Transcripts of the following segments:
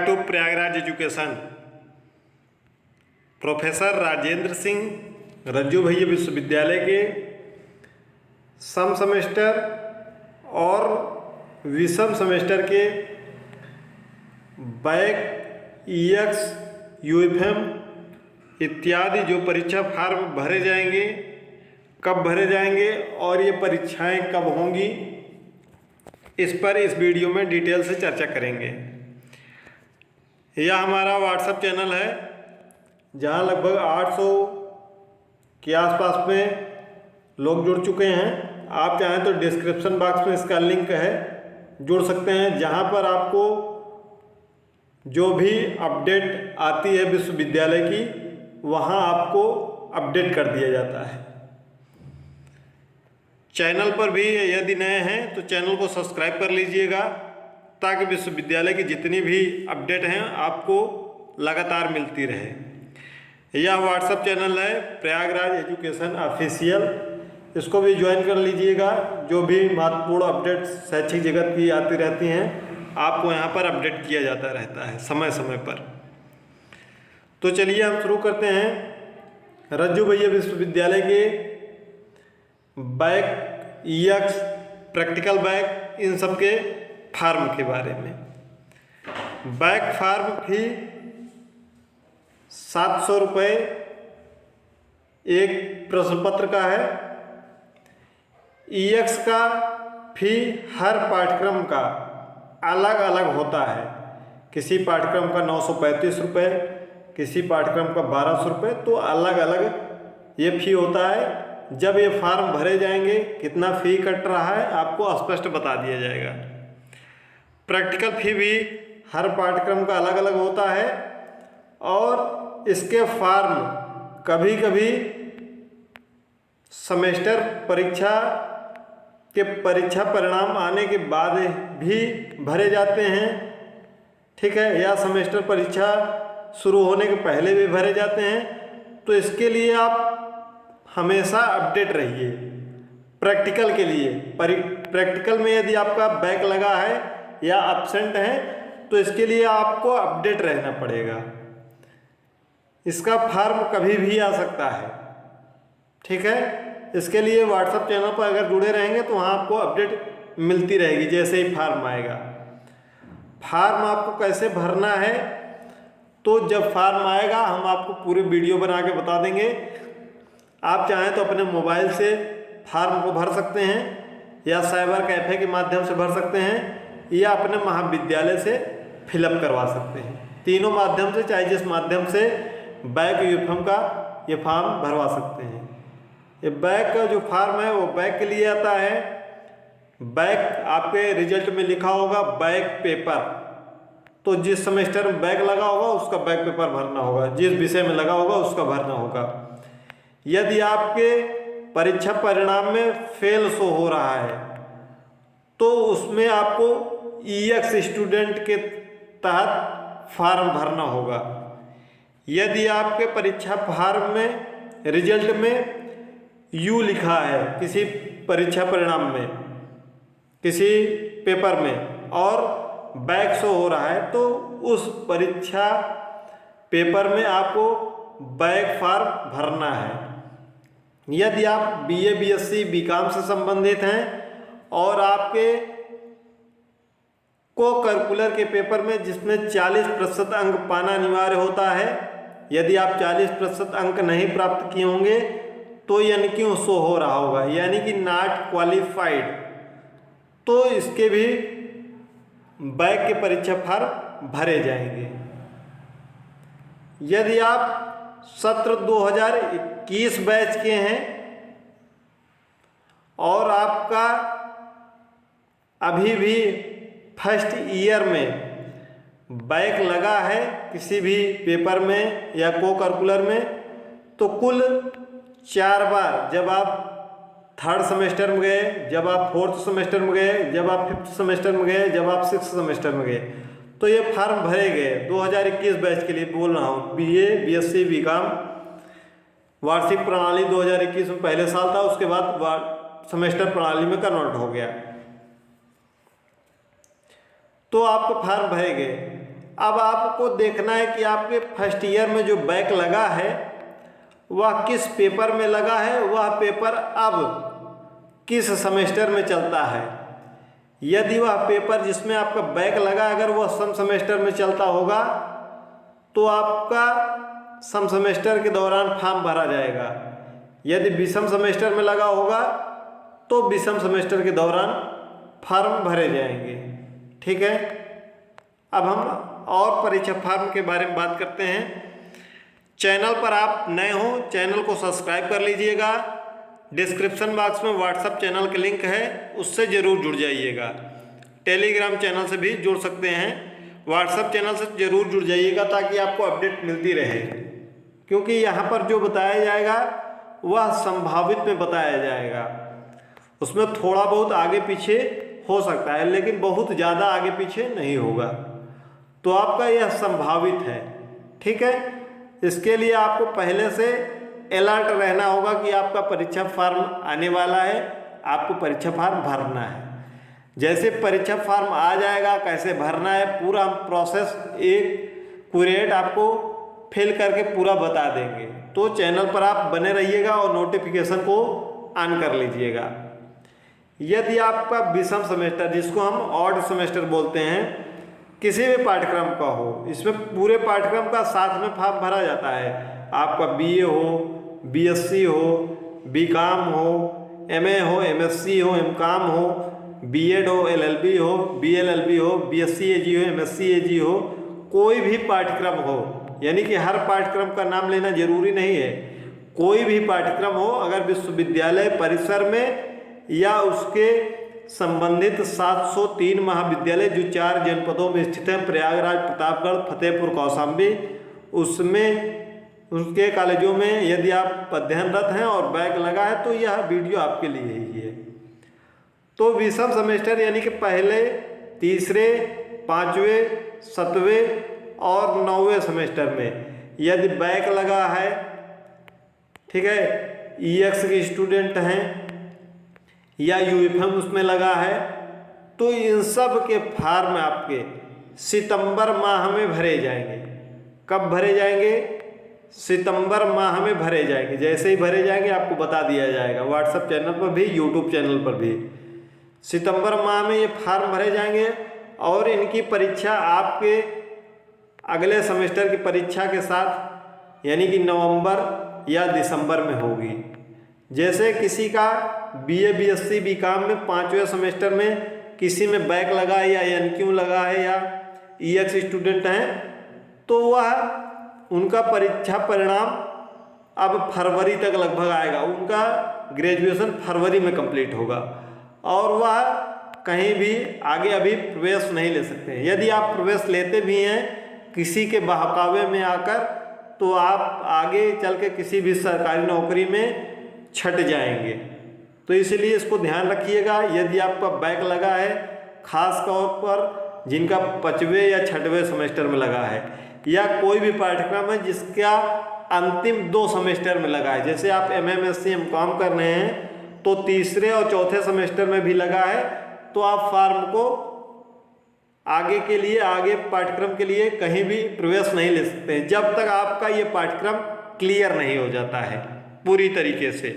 Back to Prayagraj education. Professor Rajendra Singh Rajju Bhaiya विश्वविद्यालय के सम semester और विषम सेमेस्टर के बैक ईएक्स यूएफएम इत्यादि जो परीक्षा फार्म भरे जाएंगे, कब भरे जाएंगे और ये परीक्षाएं कब होंगी, इस पर इस वीडियो में डिटेल से चर्चा करेंगे। यह हमारा व्हाट्सएप चैनल है जहां लगभग 800 के आसपास में लोग जुड़ चुके हैं। आप चाहें तो डिस्क्रिप्शन बॉक्स में इसका लिंक है, जुड़ सकते हैं, जहां पर आपको जो भी अपडेट आती है विश्वविद्यालय की वहां आपको अपडेट कर दिया जाता है। चैनल पर भी यदि नए हैं तो चैनल को सब्सक्राइब कर लीजिएगा ताकि विश्वविद्यालय की जितनी भी अपडेट हैं आपको लगातार मिलती रहे। यह व्हाट्सएप चैनल है प्रयागराज एजुकेशन ऑफिशियल, इसको भी ज्वाइन कर लीजिएगा। जो भी महत्वपूर्ण अपडेट शैक्षिक जगत की आती रहती हैं आपको यहाँ पर अपडेट किया जाता रहता है समय समय पर। तो चलिए हम शुरू करते हैं रज्जू भैया विश्वविद्यालय के बैक ईएक्स प्रैक्टिकल बैक इन सब के फार्म के बारे में। बैक फार्म फी 700 रुपये एक प्रश्न पत्र का है। ईएक्स का फी हर पाठ्यक्रम का अलग अलग होता है। किसी पाठ्यक्रम का 935 रुपये, किसी पाठ्यक्रम का 1200 रुपये, तो अलग अलग ये फी होता है। जब ये फार्म भरे जाएंगे कितना फ़ी कट रहा है आपको स्पष्ट बता दिया जाएगा। प्रैक्टिकल फ़ी भी हर पाठ्यक्रम का अलग अलग होता है और इसके फार्म कभी कभी सेमेस्टर परीक्षा के परीक्षा परिणाम आने के बाद भी भरे जाते हैं, ठीक है, या सेमेस्टर परीक्षा शुरू होने के पहले भी भरे जाते हैं। तो इसके लिए आप हमेशा अपडेट रहिए। प्रैक्टिकल के लिए प्रैक्टिकल में यदि आपका बैक लगा है या एब्सेंट है तो इसके लिए आपको अपडेट रहना पड़ेगा। इसका फार्म कभी भी आ सकता है, ठीक है। इसके लिए व्हाट्सएप चैनल पर अगर जुड़े रहेंगे तो वहाँ आपको अपडेट मिलती रहेगी जैसे ही फार्म आएगा। फार्म आपको कैसे भरना है तो जब फार्म आएगा हम आपको पूरी वीडियो बना के बता देंगे। आप चाहें तो अपने मोबाइल से फार्म को भर सकते हैं या साइबर कैफ़े के माध्यम से भर सकते हैं या अपने महाविद्यालय से फिलअप करवा सकते हैं। तीनों माध्यम से, चाहे जिस माध्यम से बैक यूएफएम का ये फॉर्म भरवा सकते हैं। ये बैक का जो फार्म है वो बैक के लिए आता है। बैक आपके रिजल्ट में लिखा होगा बैक पेपर, तो जिस सेमेस्टर में बैक लगा होगा उसका बैक पेपर भरना होगा, जिस विषय में लगा होगा उसका भरना होगा। यदि आपके परीक्षा परिणाम में फेल शो हो रहा है तो उसमें आपको ईएक्स स्टूडेंट के तहत फार्म भरना होगा। यदि आपके परीक्षा फार्म में रिजल्ट में यू लिखा है किसी परीक्षा परिणाम में, किसी पेपर में, और बैक शो हो रहा है तो उस परीक्षा पेपर में आपको बैक फार्म भरना है। यदि आप बीए, बीएससी, बीकॉम से संबंधित हैं और आपके को करिकुलर के पेपर में जिसमें 40% अंक पाना अनिवार्य होता है, यदि आप 40% अंक नहीं प्राप्त किए होंगे तो यानी कि शो हो रहा होगा, यानी कि नॉट क्वालिफाइड, तो इसके भी बैक के परीक्षा फार्म भरे जाएंगे। यदि आप सत्र 2021 बैच के हैं और आपका अभी भी फर्स्ट ईयर में बैक लगा है किसी भी पेपर में या को करिकुलर में, तो कुल 4 बार, जब आप थर्ड सेमेस्टर में गए, जब आप फोर्थ सेमेस्टर में गए, जब आप फिफ्थ सेमेस्टर में गए, जब आप सिक्स्थ सेमेस्टर में गए, तो ये फार्म भरे गए। 2021 बैच के लिए बोल रहा हूँ, बीए, बीएससी, बीकॉम वार्षिक प्रणाली 2021 में पहले साल था, उसके बाद सेमेस्टर प्रणाली में कन्वर्ट हो गया, तो आपके फार्म भरे गए। अब आपको देखना है कि आपके फर्स्ट ईयर में जो बैक लगा है वह किस पेपर में लगा है, वह पेपर अब किस सेमेस्टर में चलता है। यदि वह पेपर जिसमें आपका बैक लगा अगर वह सम सेमेस्टर में चलता होगा तो आपका सम सेमेस्टर के दौरान फॉर्म भरा जाएगा। यदि विषम सेमेस्टर में लगा होगा तो विषम सेमेस्टर के दौरान फॉर्म भरे जाएंगे। ठीक है, अब हम और परीक्षा फॉर्म के बारे में बात करते हैं। चैनल पर आप नए हो, चैनल को सब्सक्राइब कर लीजिएगा। डिस्क्रिप्शन बॉक्स में व्हाट्सएप चैनल के लिंक है, उससे ज़रूर जुड़ जाइएगा। टेलीग्राम चैनल से भी जुड़ सकते हैं, व्हाट्सएप चैनल से ज़रूर जुड़ जाइएगा ताकि आपको अपडेट मिलती रहे, क्योंकि यहाँ पर जो बताया जाएगा वह संभावित में बताया जाएगा। उसमें थोड़ा बहुत आगे पीछे हो सकता है लेकिन बहुत ज़्यादा आगे पीछे नहीं होगा, तो आपका यह संभावित है। ठीक है, इसके लिए आपको पहले से अलर्ट रहना होगा कि आपका परीक्षा फॉर्म आने वाला है, आपको परीक्षा फॉर्म भरना है। जैसे परीक्षा फॉर्म आ जाएगा कैसे भरना है पूरा हम प्रोसेस एक्यूरेट आपको फिल करके पूरा बता देंगे, तो चैनल पर आप बने रहिएगा और नोटिफिकेशन को ऑन कर लीजिएगा। यदि आपका विषम सेमेस्टर जिसको हम ऑड सेमेस्टर बोलते हैं किसी भी पाठ्यक्रम का हो, इसमें पूरे पाठ्यक्रम का साथ में फॉर्म भरा जाता है। आपका बीए हो, बीएससी हो, बीकॉम हो, एमए हो, एमएससी हो, एमकॉम हो, बीएड हो, एलएलबी हो, बीएलएलबी हो, बीएससी एजी हो, एमएससी एजी हो, कोई भी पाठ्यक्रम हो, यानी कि हर पाठ्यक्रम का नाम लेना जरूरी नहीं है। कोई भी पाठ्यक्रम हो अगर विश्वविद्यालय परिसर में या उसके संबंधित 703 महाविद्यालय जो 4 जनपदों में स्थित हैं, प्रयागराज, प्रतापगढ़, फतेहपुर, कौशाम्बी, उसमें उसके कॉलेजों में यदि आप अध्ययनरत हैं और बैक लगा है तो यह वीडियो आपके लिए ही है। तो विषम सेमेस्टर यानी कि पहले, तीसरे, 5वें, 7वें और 9वें सेमेस्टर में यदि बैक लगा है, ठीक है, ईएक्स के स्टूडेंट हैं या यूएफएम उसमें लगा है, तो इन सब के फॉर्म आपके सितंबर माह में भरे जाएंगे। कब भरे जाएंगे? सितंबर माह में भरे जाएंगे। जैसे ही भरे जाएंगे आपको बता दिया जाएगा व्हाट्सएप चैनल पर भी, यूट्यूब चैनल पर भी। सितंबर माह में ये फॉर्म भरे जाएंगे और इनकी परीक्षा आपके अगले सेमेस्टर की परीक्षा के साथ यानी कि नवंबर या दिसंबर में होगी। जैसे किसी का बीए, बीएससी, बीकॉम में 5वें सेमेस्टर में किसी में बैक लगा है या एनक्यू लगा है या ईएक्स स्टूडेंट हैं, तो वह उनका परीक्षा परिणाम अब फरवरी तक लगभग आएगा। उनका ग्रेजुएशन फरवरी में कंप्लीट होगा और वह कहीं भी आगे अभी प्रवेश नहीं ले सकते हैं। यदि आप प्रवेश लेते भी हैं किसी के बहकावे में आकर, तो आप आगे चल के किसी भी सरकारी नौकरी में छट जाएंगे। तो इसलिए इसको ध्यान रखिएगा। यदि आपका बैक लगा है, खास तौर पर जिनका 5वें या 6वें सेमेस्टर में लगा है, या कोई भी पाठ्यक्रम है जिसका अंतिम 2 सेमेस्टर में लगा है, जैसे आप एमएमएससी एमकॉम कर रहे हैं तो तीसरे और चौथे सेमेस्टर में भी लगा है, तो आप फॉर्म को आगे के लिए, आगे पाठ्यक्रम के लिए कहीं भी प्रवेश नहीं ले सकते हैं जब तक आपका ये पाठ्यक्रम क्लियर नहीं हो जाता है पूरी तरीके से।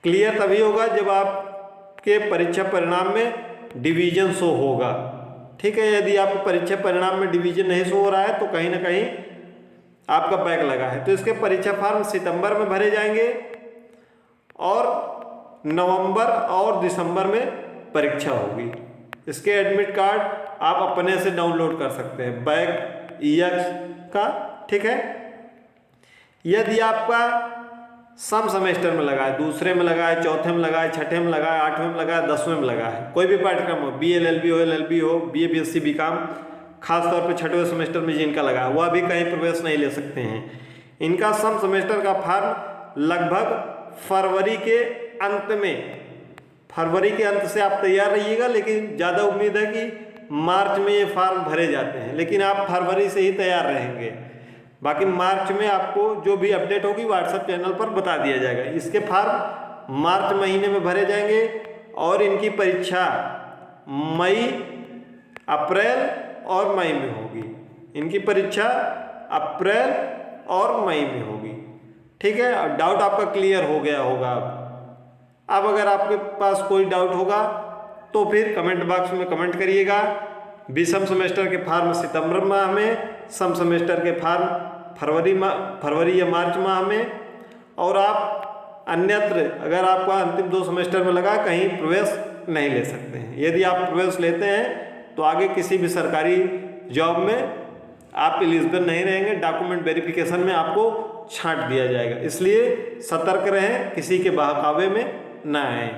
क्लियर तभी होगा जब आपके परीक्षा परिणाम में डिवीजन शो होगा। ठीक है, यदि आपके परीक्षा परिणाम में डिवीजन नहीं शो हो रहा है तो कहीं ना कहीं आपका बैक लगा है। तो इसके परीक्षा फॉर्म सितंबर में भरे जाएंगे और नवंबर और दिसंबर में परीक्षा होगी। इसके एडमिट कार्ड आप अपने से डाउनलोड कर सकते हैं बैक ईएक्स का। ठीक है, यदि आपका सम सेमेस्टर में लगा है, दूसरे में लगा है, चौथे में लगा है, छठे में लगा है, 8वें में लगा है, 10वें में लगा है, कोई भी पाठ्यक्रम हो, बीएलएलबी हो, एलएलबी हो, बीए, बीएससी, बीकॉम, खासतौर पे 6वें सेमेस्टर में जिनका लगा है वह भी कहीं प्रवेश नहीं ले सकते हैं। इनका सम सेमेस्टर का फॉर्म लगभग फरवरी के अंत में, फरवरी के अंत से आप तैयार रहिएगा, लेकिन ज़्यादा उम्मीद है कि मार्च में ये फॉर्म भरे जाते हैं, लेकिन आप फरवरी से ही तैयार रहेंगे। बाकी मार्च में आपको जो भी अपडेट होगी व्हाट्सएप चैनल पर बता दिया जाएगा। इसके फॉर्म मार्च महीने में भरे जाएंगे और इनकी परीक्षा मई, अप्रैल और मई में होगी। इनकी परीक्षा अप्रैल और मई में होगी। ठीक है, अब डाउट आपका क्लियर हो गया होगा। अब अगर आपके पास कोई डाउट होगा तो फिर कमेंट बॉक्स में कमेंट करिएगा। विषम सेमेस्टर के फॉर्म सितंबर माह में, सम सेमेस्टर के फॉर्म फरवरी या मार्च माह में, और आप अन्यत्र अगर आपका अंतिम 2 सेमेस्टर में लगा कहीं प्रवेश नहीं ले सकते हैं। यदि आप प्रवेश लेते हैं तो आगे किसी भी सरकारी जॉब में आप एलिजिबल नहीं रहेंगे, डॉक्यूमेंट वेरिफिकेशन में आपको छांट दिया जाएगा। इसलिए सतर्क रहें, किसी के बहकावे में ना आए।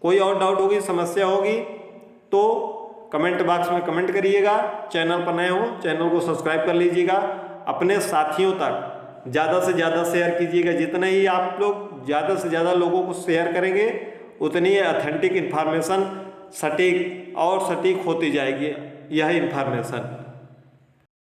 कोई और डाउट होगी, समस्या होगी तो कमेंट बॉक्स में कमेंट करिएगा। चैनल पर नए हो चैनल को सब्सक्राइब कर लीजिएगा। अपने साथियों तक ज़्यादा से ज़्यादा शेयर कीजिएगा। जितने ही आप लोग ज़्यादा से ज़्यादा लोगों को शेयर करेंगे उतनी ही ऑथेंटिक इन्फॉर्मेशन सटीक और सटीक होती जाएगी यह इन्फॉर्मेशन।